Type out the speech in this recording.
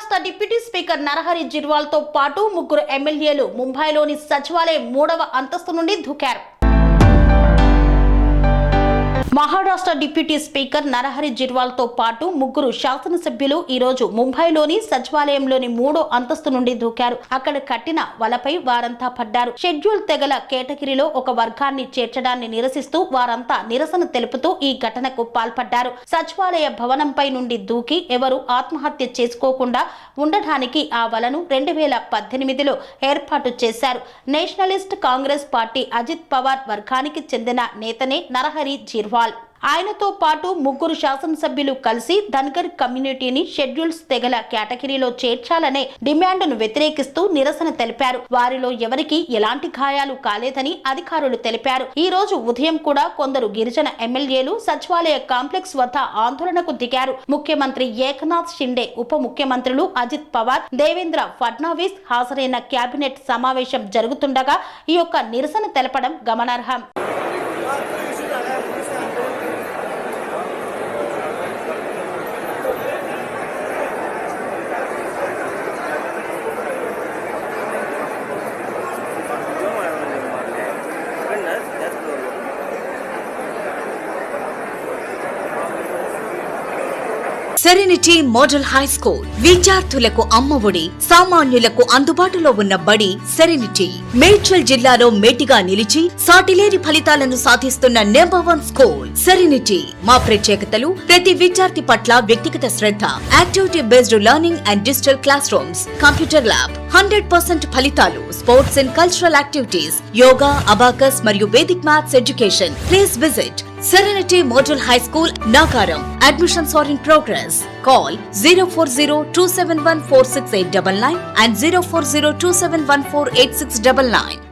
Maharashtra deputy speaker Narahari Zirwal తో పాటు ముగ్గురు ఎమ్మెల్యేలు ముంబైలోని సచివాలయం 3వ అంతస్తు నుండి దూకారు. మహారాష్ట్ర డిప్యూటీ స్పీకర్ నరహరి జిర్వాల్ తో పాటు ముగ్గురు శాసనసభ్యులు ఈ రోజు ముంబైలోని సచివాలయంలోని 3వ అంతస్తు నుండి దూకారు. అక్కడ కట్టిన వలపై వారంతా పడ్డారు. షెడ్యూల్ తెగల కేటగిరీలో ఒక వర్గాన్ని చేర్చడాన్ని నిరసిస్తూ వారంతా నిరసన తెలుపుతూ ఈ ఘటనకు పాల్పడ్డారు. సచివాలయ భవనంపై నుండి దూకి ఎవరు ఆత్మహత్య చేసుకోకుండా ఉండడానికి ఆ వలను 2018లో ఏర్పాటు చేశారు. నేషనలిస్ట్ కాంగ్రెస్ పార్టీ అజిత్ పవార్ వర్గానికి చెందిన నేతనే నరహరి జిర్వాల్. ఆయనతో పాటు ముగ్గురు శాసనసభ్యులు కలిసి ధన్గర్ కమ్యూనిటీని షెడ్యూల్స్ తెగల కేటగిరీలో చేర్చాలనే డిమాండ్ను వ్యతిరేకిస్తూ నిరసన తెలిపారు. వారిలో ఎవరికి ఎలాంటి గాయాలు కాలేదని అధికారులు తెలిపారు. ఈ రోజు ఉదయం కూడా కొందరు గిరిజన ఎమ్మెల్యేలు సచివాలయ కాంప్లెక్స్ వద్ద ఆందోళనకు దిగారు. ముఖ్యమంత్రి ఏకనాథ్ షిండే, ఉప ముఖ్యమంత్రులు అజిత్ పవార్, దేవేంద్ర ఫడ్నవీస్ హాజరైన కేబినెట్ సమావేశం జరుగుతుండగా ఈ యొక్క నిరసన తెలపడం గమనార్హం. సెరెనిటీ మోడల్ హై స్కూల్ విద్యార్థులకు అమ్మఒడి, సామాన్యులకు అందుబాటులో ఉన్న బడి సెరెనిటీ. మేడ్చల్ జిల్లాలో మేటిగా నిలిచి సాటిలేని ఫలితాలను సాధిస్తున్న నెంబర్ 1 స్కూల్ సెరెనిటీ. మా ప్రత్యేకతలు ప్రతి విద్యార్థి పట్ల వ్యక్తిగత శ్రద్ధ, activity based learning and digital classrooms, computer lab, 100% ఫలితాలు, sports and cultural activities, yoga, abacus మరియు Vedic maths education. Please visit Serenity Model High School, Nagaram. Admissions are in progress. Call 040-271-46899 and 040-271-48699.